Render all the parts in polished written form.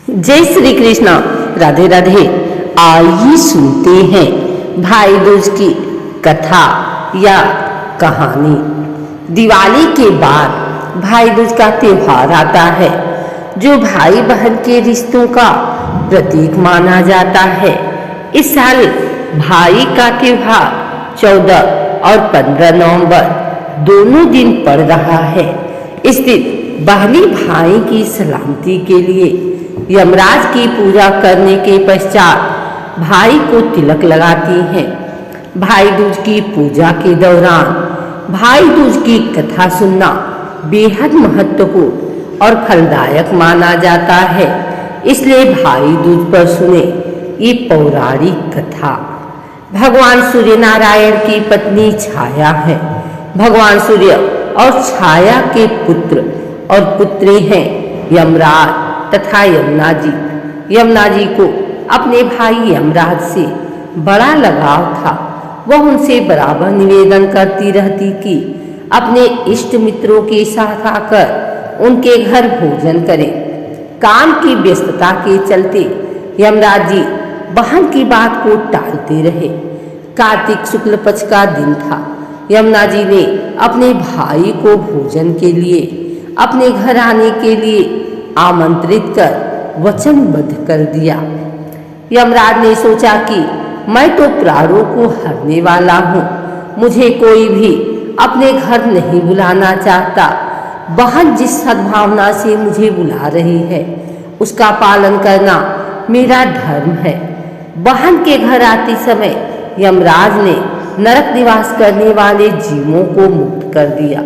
जय श्री कृष्ण। राधे राधे। आइए सुनते हैं भाई दूज की कथा या कहानी। दिवाली के बाद भाई दूज का त्योहार आता है, जो भाई बहन के रिश्तों का प्रतीक माना जाता है। इस साल भाई का त्योहार 14 और 15 नवंबर दोनों दिन पड़ रहा है। इस दिन बहनी भाई की सलामती के लिए यमराज की पूजा करने के पश्चात भाई को तिलक लगाती हैं। भाई दूज की पूजा के दौरान भाई दूज की कथा सुनना बेहद महत्वपूर्ण और फलदायक माना जाता है। इसलिए भाई दूज पर सुने ये पौराणिक कथा। भगवान सूर्य नारायण की पत्नी छाया है। भगवान सूर्य और छाया के पुत्र और पुत्री हैं यमराज तथा यमुना जी। यमुना जी को अपने भाई यमराज से बड़ा लगाव था। वह उनसे बराबर निवेदन करती रहती कि अपने इष्ट मित्रों के साथ आकर उनके घर भोजन करें। काम की व्यस्तता के चलते यमराज जी बहन की बात को टालते रहे। कार्तिक शुक्ल पक्ष का दिन था। यमुना जी ने अपने भाई को भोजन के लिए अपने घर आने के लिए आमंत्रित कर वचनबद्ध कर दिया। यमराज ने सोचा कि मैं तो प्राणों को हरने वाला हूँ, मुझे कोई भी अपने घर नहीं बुलाना चाहता। बहन जिस सद्भावना से मुझे बुला रही है उसका पालन करना मेरा धर्म है। बहन के घर आते समय यमराज ने नरक निवास करने वाले जीवों को मुक्त कर दिया।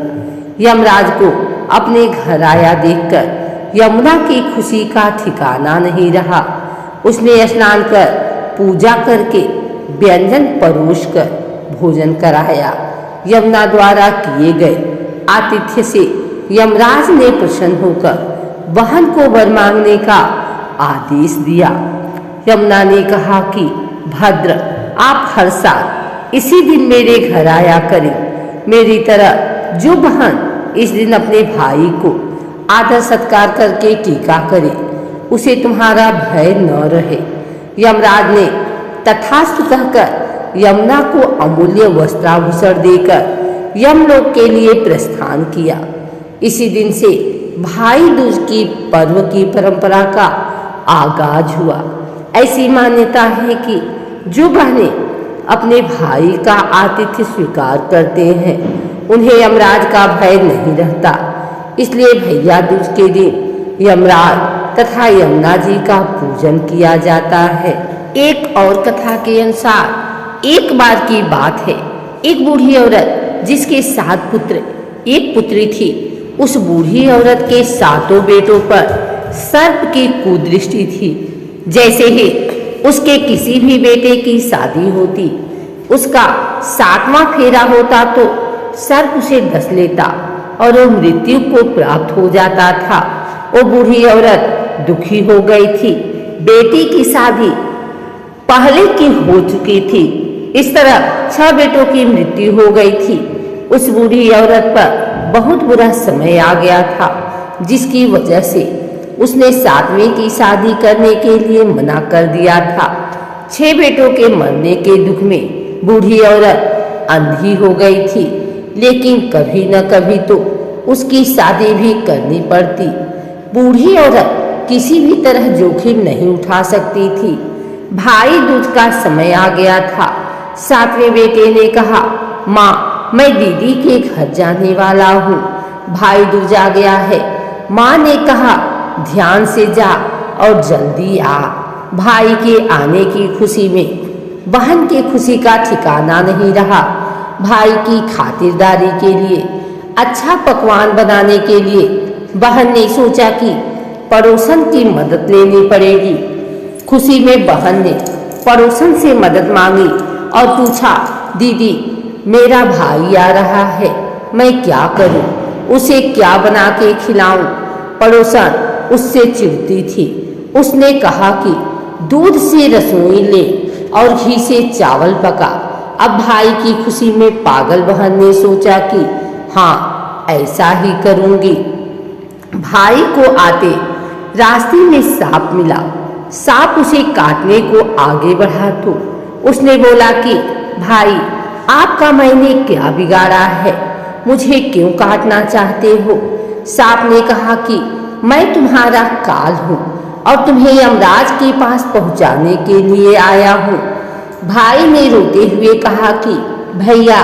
यमराज को अपने घर आया देखकर यमुना की खुशी का ठिकाना नहीं रहा। उसने स्नान कर पूजा करके व्यंजन परोस कर भोजन कराया। यमुना द्वारा किए गए आतिथ्य से यमराज ने प्रसन्न होकर बहन को वर मांगने का आदेश दिया। यमुना ने कहा कि भद्र, आप हर साल इसी दिन मेरे घर आया करें। मेरी तरह जो बहन इस दिन अपने भाई को आदर सत्कार करके टीका करे, उसे तुम्हारा भय न रहे। यमराज ने तथास्तु कहकर यमुना को अमूल्य वस्त्राभूषण देकर यमलोक के लिए प्रस्थान किया। इसी दिन से भाई दूज की पर्व की परंपरा का आगाज हुआ। ऐसी मान्यता है कि जो बहनें अपने भाई का आतिथ्य स्वीकार करते हैं उन्हें यमराज का भय नहीं रहता। इसलिए भैया दूज के दिन यमराज तथा यमुना जी का पूजन किया जाता है। एक और कथा के अनुसार एक बार की बात है, एक बूढ़ी औरत जिसके 7 पुत्र एक पुत्री थी। उस बूढ़ी औरत के 7 बेटों पर सर्प की कुदृष्टि थी। जैसे ही उसके किसी भी बेटे की शादी होती, उसका 7वां फेरा होता तो सर्प उसे डस लेता और वो मृत्यु को प्राप्त हो जाता था। वो बूढ़ी औरत दुखी हो गई थी। बेटी की शादी पहले की हो चुकी थी। इस तरह 6 बेटों की मृत्यु हो गई थी। उस बूढ़ी औरत पर बहुत बुरा समय आ गया था, जिसकी वजह से उसने 7वें की शादी करने के लिए मना कर दिया था। 6 बेटों के मरने के दुख में बूढ़ी औरत अंधी हो गई थी, लेकिन कभी न कभी तो उसकी शादी भी करनी पड़ती। बूढ़ी औरत किसी भी तरह जोखिम नहीं उठा सकती थी। भाई दूज का समय आ गया था। 7वें बेटे ने कहा, माँ, मैं दीदी के घर जाने वाला हूँ, भाई दूज आ गया है। माँ ने कहा, ध्यान से जा और जल्दी आ। भाई के आने की खुशी में बहन की खुशी का ठिकाना नहीं रहा। भाई की खातिरदारी के लिए, अच्छा पकवान बनाने के लिए बहन ने सोचा कि पड़ोसन की मदद लेनी पड़ेगी। खुशी में बहन ने पड़ोसन से मदद मांगी और पूछा, दीदी, मेरा भाई आ रहा है, मैं क्या करूं? उसे क्या बना के खिलाऊं? पड़ोसन उससे चिढ़ती थी। उसने कहा कि दूध से रसोई ले और घी से चावल पका। अब भाई की खुशी में पागल बहन ने सोचा कि हाँ, ऐसा ही करूंगी। भाई को आते रास्ते में सांप मिला। सांप उसे काटने को आगे बढ़ा तो उसने बोला कि भाई, आपका मैंने क्या बिगाड़ा है, मुझे क्यों काटना चाहते हो? सांप ने कहा कि मैं तुम्हारा काल हूँ और तुम्हें यमराज के पास पहुँचाने के लिए आया हूँ। भाई ने रोते हुए कहा कि भैया,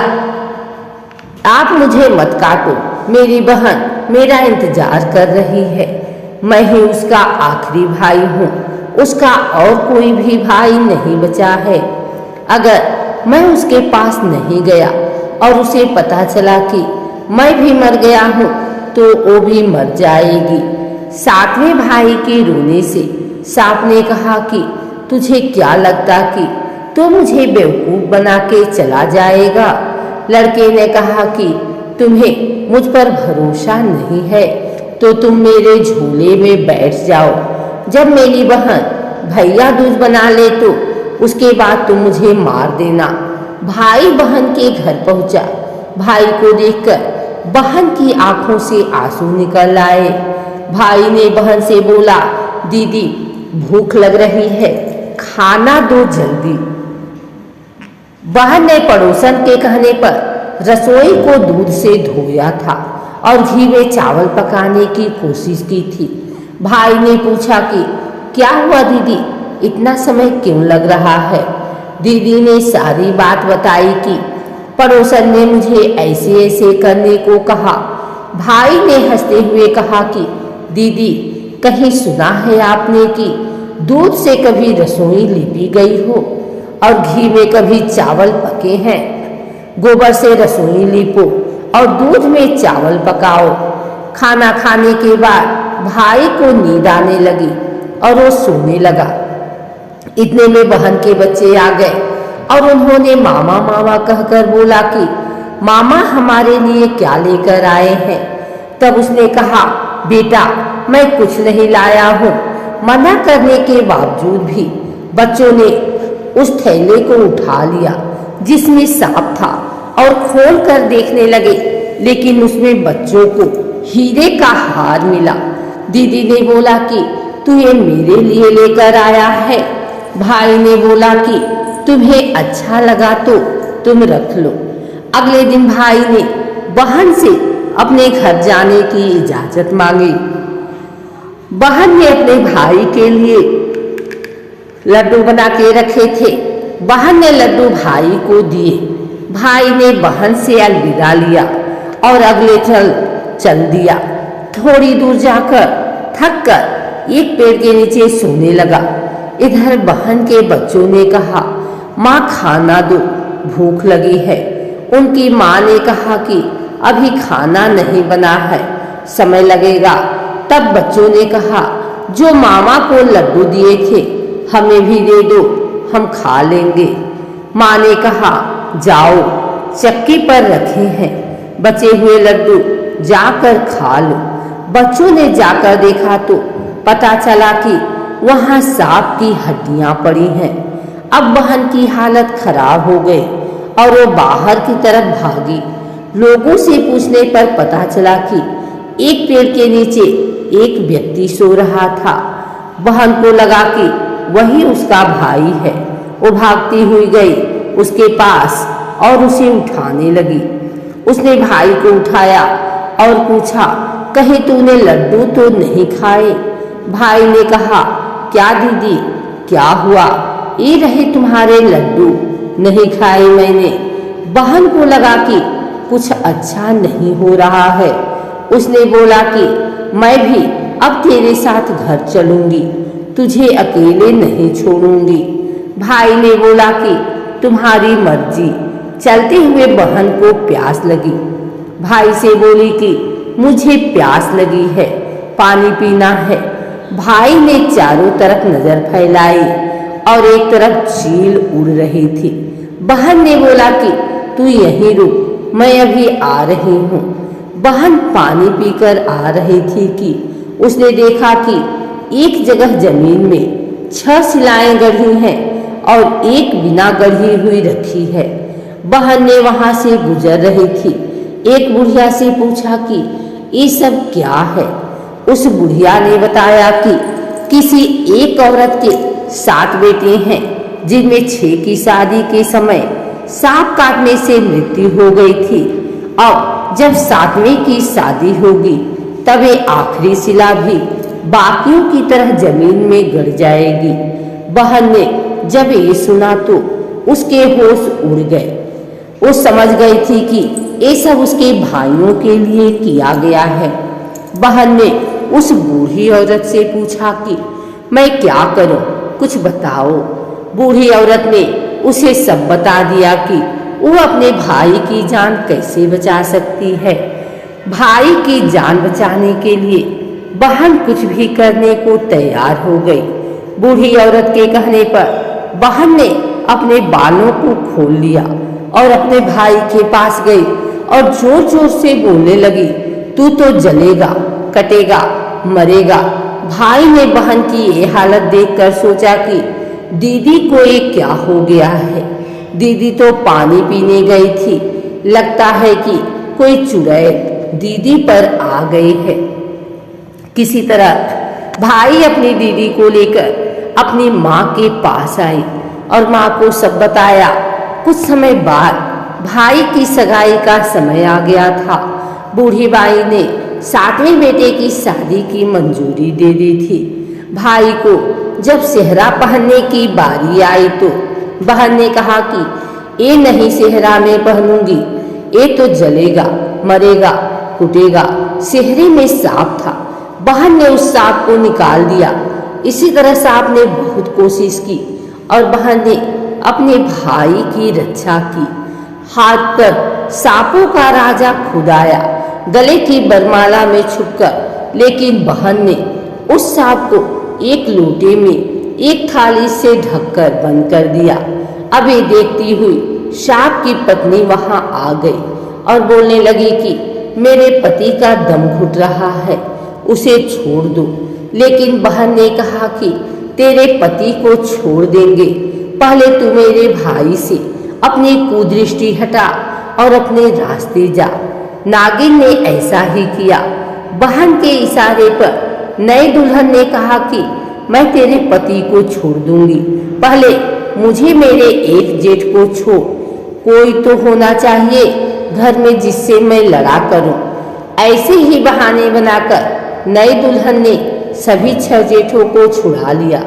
आप मुझे मत काटो, मेरी बहन मेरा इंतजार कर रही है। मैं ही उसका आखिरी भाई हूँ, उसका और कोई भी भाई नहीं बचा है। अगर मैं उसके पास नहीं गया और उसे पता चला कि मैं भी मर गया हूँ तो वो भी मर जाएगी। सातवें भाई के रोने से सांप ने कहा कि तुझे क्या लगता कि तो मुझे बेवकूफ़ बना के चला जाएगा? लड़के ने कहा कि तुम्हें मुझ पर भरोसा नहीं है तो तुम मेरे झूले में बैठ जाओ। जब मेरी बहन भैया दूज बना ले तो उसके बाद तुम मुझे मार देना। भाई बहन के घर पहुंचा। भाई को देखकर बहन की आंखों से आंसू निकल आए। भाई ने बहन से बोला, दीदी भूख लग रही है, खाना दो जल्दी। बहन ने पड़ोसन के कहने पर रसोई को दूध से धोया था और घी में चावल पकाने की कोशिश की थी। भाई ने पूछा कि क्या हुआ दीदी, इतना समय क्यों लग रहा है? दीदी ने सारी बात बताई कि पड़ोसन ने मुझे ऐसे ऐसे करने को कहा। भाई ने हंसते हुए कहा कि दीदी, कहीं सुना है आपने कि दूध से कभी रसोई लिपी गई हो और घी में कभी चावल पके हैं? गोबर से रसोई लीपो और दूध में चावल पकाओ। खाना खाने के बाद भाई को नींद आने लगी और वो सोने लगा। इतने में बहन के बच्चे आ गए और उन्होंने मामा मामा कहकर बोला कि मामा हमारे लिए क्या लेकर आए हैं? तब उसने कहा, बेटा मैं कुछ नहीं लाया हूँ। मना करने के बावजूद भी बच्चों ने उस थैले को उठा लिया जिसमें सांप था और खोल कर देखने लगे, लेकिन उसमें बच्चों को हीरे का हार मिला। दीदी ने बोला कि तू ये मेरे लिए लेकर आया है। भाई ने बोला कि तुम्हें अच्छा लगा तो तुम रख लो। अगले दिन भाई ने बहन से अपने घर जाने की इजाजत मांगी। बहन ने अपने भाई के लिए लड्डू बना के रखे थे। बहन ने लड्डू भाई को दिए। भाई ने बहन से अलविदा लिया और अगले चल दिया। थोड़ी दूर जाकर थक कर एक पेड़ के नीचे सोने लगा। इधर बहन के बच्चों ने कहा, माँ खाना दो, भूख लगी है। उनकी माँ ने कहा कि अभी खाना नहीं बना है, समय लगेगा। तब बच्चों ने कहा, जो मामा को लड्डू दिए थे हमें भी दे दो, हम खा लेंगे। माँ ने कहा, जाओ चक्की पर रखे हैं, बचे हुए लड्डू जाकर खा लो। बच्चों ने जाकर देखा तो पता चला कि वहाँ सांप की हड्डियाँ पड़ी हैं। अब बहन की हालत खराब हो गई और वो बाहर की तरफ भागी। लोगों से पूछने पर पता चला कि एक पेड़ के नीचे एक व्यक्ति सो रहा था। बहन को लगा कि वही उसका भाई है। वो भागती हुई गई उसके पास और उसे उठाने लगी। उसने भाई को उठाया और पूछा, कहीं तूने लड्डू तो नहीं खाए? भाई ने कहा, क्या दीदी, क्या हुआ? ये रहे तुम्हारे लड्डू, नहीं खाए मैंने। बहन को लगा कि कुछ अच्छा नहीं हो रहा है। उसने बोला कि मैं भी अब तेरे साथ घर चलूंगी, तुझे अकेले नहीं छोड़ूंगी। भाई ने बोला कि तुम्हारी मर्जी। चलते हुए बहन को प्यास लगी। भाई से बोली कि मुझे प्यास लगी है, पानी पीना है। भाई ने चारों तरफ नजर फैलाई और एक तरफ चील उड़ रही थी। बहन ने बोला कि तू यहीं रुक, मैं अभी आ रही हूँ। बहन पानी पीकर आ रही थी कि उसने देखा कि एक जगह जमीन में 6 शिलाएं गढ़ी हैं और एक बिना गढ़ी हुई रखी है। बहन ने वहां से गुजर रही थी। एक बुढ़िया से पूछा कि ये सब क्या है? उस बुढ़िया ने बताया कि किसी एक औरत के 7 बेटे हैं, जिनमें 6 की शादी के समय सांप काटने से मृत्यु हो गई थी। अब जब 7वें की शादी होगी तब ये आखिरी शिला भी बाकियों की तरह जमीन में गड़ जाएगी। बहन ने जब ये सुना तो उसके होश उड़ गए। वो समझ गई थी कि ये सब उसके भाइयों के लिए किया गया है। बहन ने उस बूढ़ी औरत से पूछा कि मैं क्या करूं, कुछ बताओ। बूढ़ी औरत ने उसे सब बता दिया कि वो अपने भाई की जान कैसे बचा सकती है। भाई की जान बचाने के लिए बहन कुछ भी करने को तैयार हो गई। बूढ़ी औरत के कहने पर बहन ने अपने बालों को खोल लिया और अपने भाई के पास गई और जोर जोर से बोलने लगी, तू तो जलेगा, कटेगा, मरेगा। भाई ने बहन की ये हालत देखकर सोचा कि दीदी को ये क्या हो गया है। दीदी तो पानी पीने गई थी, लगता है कि कोई चुड़ैल दीदी पर आ गई है। किसी तरह भाई अपनी दीदी को लेकर अपनी माँ के पास आई और माँ को सब बताया। कुछ समय बाद भाई की सगाई का समय आ गया था। बूढ़ी बाई ने 7वें बेटे की शादी की मंजूरी दे दी थी। भाई को जब सेहरा पहनने की बारी आई तो बहन ने कहा कि ये नहीं सेहरा मैं पहनूंगी, ये तो जलेगा, मरेगा, कुटेगा। सेहरे में सांप था। बहन ने उस सांप को निकाल दिया। इसी तरह सांप ने बहुत कोशिश की और बहन ने अपने भाई की रक्षा की। हाथ पर सांपों का राजा खुद आया, गले की बरमाला में छुपकर, लेकिन बहन ने उस सांप को एक लोटे में एक थाली से ढककर बंद कर दिया। अब ये देखती हुई सांप की पत्नी वहां आ गई और बोलने लगी कि मेरे पति का दम घुट रहा है, उसे छोड़ दो। लेकिन बहन ने कहा कि तेरे पति को छोड़ देंगे, पहले तू मेरे भाई से अपनी कुदृष्टि हटा और अपने रास्ते जा। नागिन ने ऐसा ही किया। बहन के इशारे पर नए दुल्हन ने कहा कि मैं तेरे पति को छोड़ दूंगी, पहले मुझे मेरे एक जेठ को छोड़। कोई तो होना चाहिए घर में जिससे मैं लड़ा करूं। ऐसे ही बहाने बनाकर नई दुल्हन ने सभी 6 जेठों को छुड़ा लिया।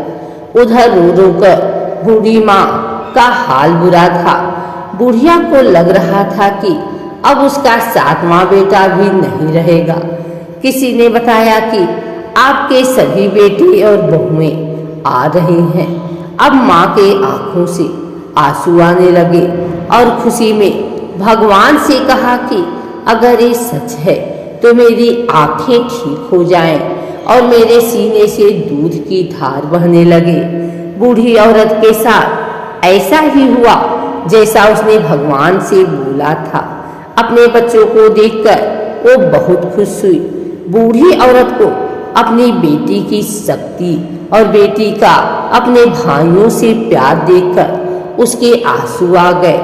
उधर रो रो कर बूढ़ी माँ का हाल बुरा था। बुढ़िया को लग रहा था कि अब उसका 7वां बेटा भी नहीं रहेगा। किसी ने बताया कि आपके सभी बेटे और बहुएं आ रहे हैं। अब माँ के आंखों से आंसू आने लगे और खुशी में भगवान से कहा कि अगर ये सच है तो मेरी आंखें ठीक हो जाएं और मेरे सीने से दूध की धार बहने लगे। बूढ़ी औरत के साथ ऐसा ही हुआ जैसा उसने भगवान से बोला था। अपने बच्चों को देखकर वो बहुत खुश हुई। बूढ़ी औरत को अपनी बेटी की शक्ति और बेटी का अपने भाइयों से प्यार देखकर उसके आंसू आ गए।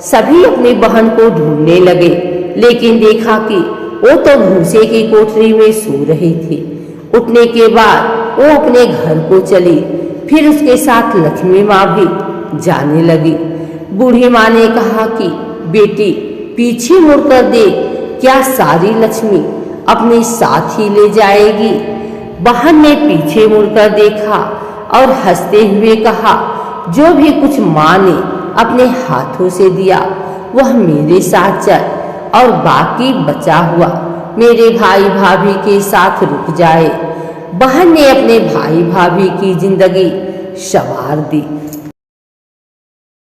सभी अपनी बहन को ढूंढने लगे, लेकिन देखा कि वो तो भूसे की कोठरी में सो रही थी। उठने के बाद वो अपने घर को चली। फिर उसके साथ लक्ष्मी माँ भी जाने लगी। बूढ़ी माँ ने कहा कि बेटी पीछे मुड़कर देख, क्या सारी लक्ष्मी अपने साथ ही ले जाएगी। बहन ने पीछे मुड़कर देखा और हंसते हुए कहा, जो भी कुछ माँ ने अपने हाथों से दिया वह मेरे साथ चल और बाकी बचा हुआ मेरे भाई भाभी के साथ रुक जाए। बहन ने अपने भाई भाभी की जिंदगी संवार दी।